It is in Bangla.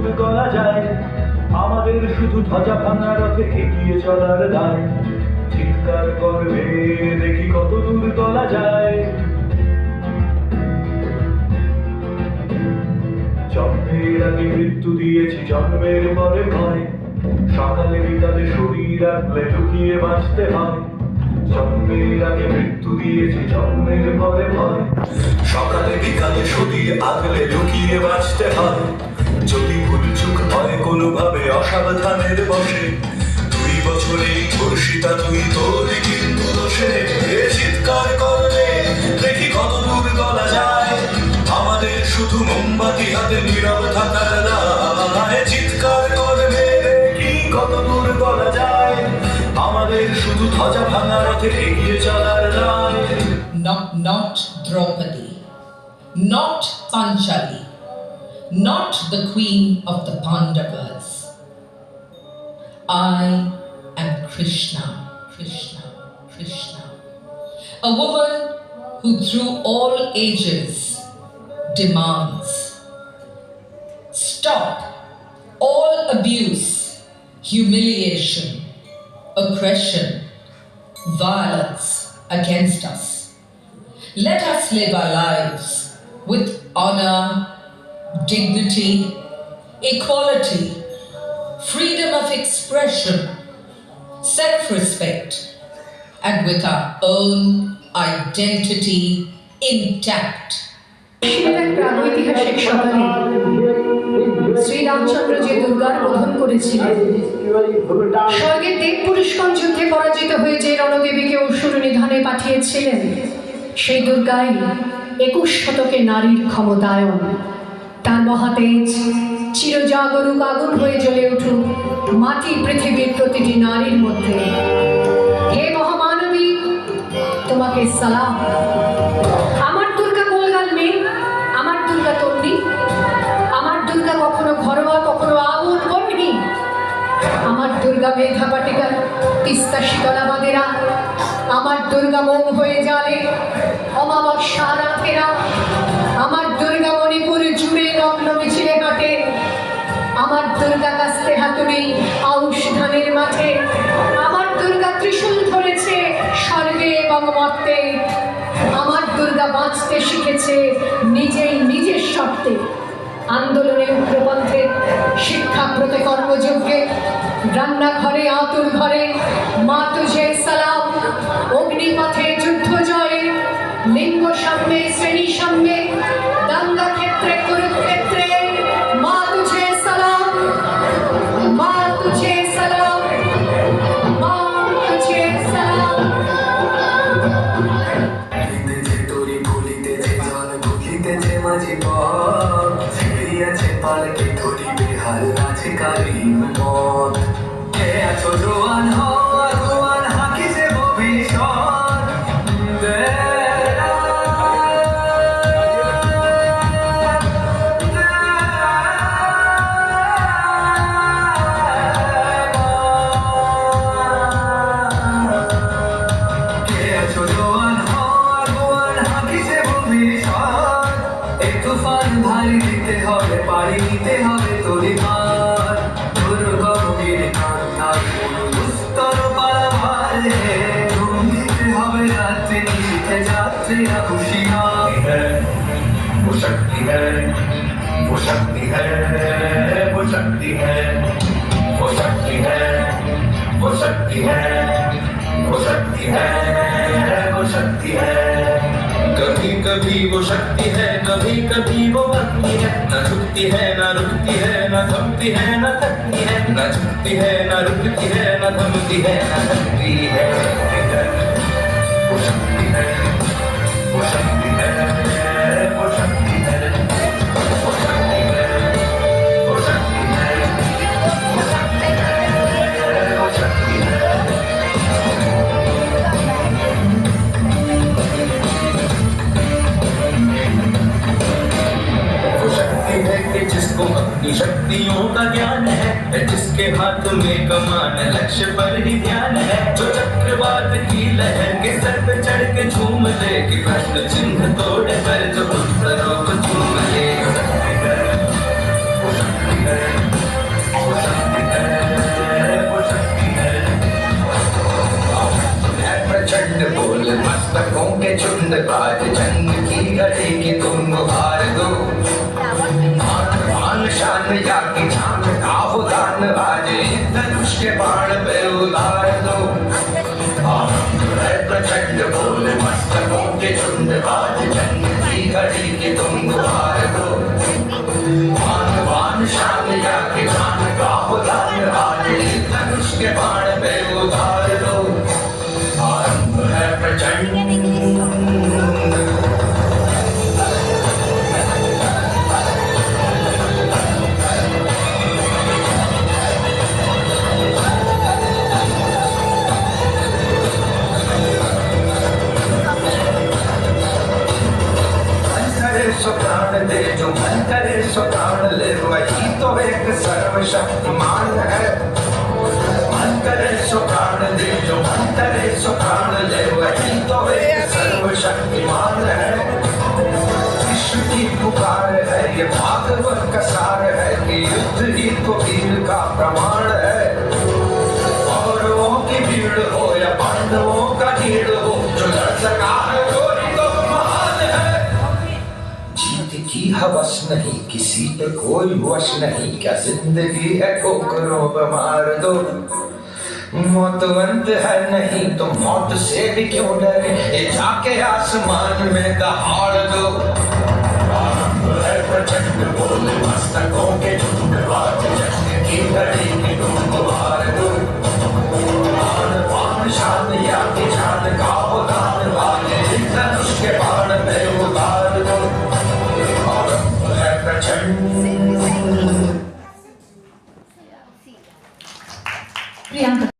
দূর গলা যায়, আমাদের শুধু ধ্বজা ভাঙা রথে এগিয়ে চলার দায়। চিৎকার করবে দেখি কত দূর গলা যায়। জন্মের আগে মৃত্যু দিয়েছি, জন্মের পরে ভয়। সকালে বিকালে শরীর রাখলে লুকিয়ে বাঁচতে হয়। জন্মের আগে মৃত্যু দিয়েছি, জন্মের পরে ভয়। সকালে বিকালে শরীর আগলে লুকিয়ে বাঁচতে হয়। যদি ভুল চুক হয় কোনোভাবে অসাবধানের বসে, 2 বছরেই ধর্ষিতা তুই, তোর কিন্তু দোষে। চিৎকার করবে দেখি কত দূর গলা যায়, আমাদের শুধু মোমবাতি হাতে নীরব থাকার দায়। চিৎকার করবে দেখি কত দূর গলা যায়, আমাদের শুধু ধ্বজা ভাঙা রথে এগিয়ে চলার দায়। Not Draupadi, not Panchali, not the queen of the Pandavas. I am Krishna, Krishna, Krishna. A woman who through all ages demands stop all abuse, humiliation, aggression, violence against us. Let us live our lives with honor, dignity, equality, freedom of expression, self-respect, and with our own identity intact. এক প্রাগৈতিহাসিক সকালে শ্রীরামচন্দ্র যে দুর্গার বোধন করেছিলেন, স্বর্গের দেব পুরুষগণ যুদ্ধে পরাজিত হয়ে যে রণদেবীকে অসুর নিধনে পাঠিয়েছিলেন, সেই দুর্গাই 21 শতকে নারীর ক্ষমতায়ন। তার মহাতেজ চিরজাগরুক আগুন হয়ে জ্বলে উঠুক মাটি পৃথিবীর প্রতিটি নারীর মধ্যে। হে মহামানবী, তোমাকে সালাম। আমার দুর্গা গোলগাল মেয়ে, আমার দুর্গা তন্নি, আমার দুর্গা কখনো ঘরোয়া কখনো আগুন বন্যি। আমার দুর্গা মেধা পাটিকা তিস্তা শীতলা বাদেরা, আমার দুর্গা মোম হয়ে জালে অমাবস্যা রাতেরা। আমার দুর্গা মণিপুর জুড়ে নগ্ন মিছিলে হাঁটে, আমার দুর্গা কাস্তে হাতুড়ি আউশ ধানের মাঠে। আমার দুর্গা ত্রিশূল ধরেছে স্বর্গে এবং মর্তে, আমার দুর্গা বাঁচতে শিখেছে নিজেই নিজের শর্তে। আন্দোলনে উগ্রপন্থে, শিক্ষাব্রতে কর্মযজ্ঞে, রান্নাঘরে আতুর ঘরে মা তুঝে সালাম। অগ্নিপথে যুদ্ধ জয়ে, লিঙ্গ সাম্যে শ্রেণী সাম্যে, দাঙ্গা ক্ষেত্রে কুরুক্ষেত্রে মা তুঝে সালাম, মা তুঝে সালাম, মা তুঝে সালাম। তোরি ভুলিতেছে জল, ভুলিতেছে মাঝি পথ, ছেড়িয়াছে পালকে ধরি বেহাল আছে কালী মত। কে আছো জোয়ান হওয়া জোয়ান হাঁকিছে ভবিষ্যৎ। কে আছো জোয়ান হওয়া জোয়ান হাঁকিছে ভবিষ্যৎ। এই তুফান ভারী দিতে হবে, পাড়ি নিতে হবে তোরি মার। দুর্গমীর কান্তার কোনো দুস্তর পারাবার হে, ঘুম দিতে হবে রাত্রি নিশীথে যাত্রীরা হুঁশিয়ার। वो शक्ति है, वो शक्ति है, वो शक्ति है, वो शक्ति है, वो शक्ति है, वो शक्ति है, वो शक्ति है। कभी कभी वो शक्ति है, कभी कभी वो भक्ति है। न झुकती है न रुकती है, न थमती है न थकती है, न झुकती है न रुकती है, न थमती है न थकती है। वो शक्ति है, वो शक्ति है, वो शक्ति है, वो शक्ति है, वो शक्ति है, वो शक्ति है, वो शक्ति है। वो शक्ति है कि जिसको अपनी शक्तियों का ज्ञान है, जिसके हाथ में कमान लक्ष्य पर ही ध्यान है। जो चक्रवात की लहर के सर पे चढ़ के झूम ले, कि प्रश्न चिन्ह तोड़ कर जो उत्तरों को चूम ले। वो शक्ति है, वो शक्ति है। बाज जंग की घड़ी की तुम हार दो मान शान या की जान का हो दान आज धनुष के बाण पे उतार दो है प्रचंड बोल मस्तकों के झुंड बाज जंग की घड़ी की तुम हार दो मान शान या की जान का हो दान आज धनुष के बाण पे उतार दो आरंभ है प्रचंड सो प्राण दे जो मन करे सो प्राण ले वही तो एक सर्वशक्तिमान है मन करे सो प्राण दे जो मन करे सो प्राण ले वही तो एक सर्वशक्तिमान है विश्व की पुकार है ये भागवत का सार है कि युद्ध ही तो वीर का प्रमाण है कौरवों की भीड़ हो या पांडवों का ढीड़ हो जो लड़ सका है वही तो महान है जीत की हवस नहीं किसी पे कोई वश नहीं क्या जिंदगी है ठोकरों पे मार दो मौत अंत है नहीं तो मौत से भी क्यों डरे ये जाके आसमान में दहाड़ दो आरंभ है प्रचंड बोल मस्तकों के झुंड बाज जंग की घड़ी की तुम हार दो मान पान शान या की जान का हो दान वाले धनुष के बाण पे उतार दो आरंभ है प्रचंड प्रियंका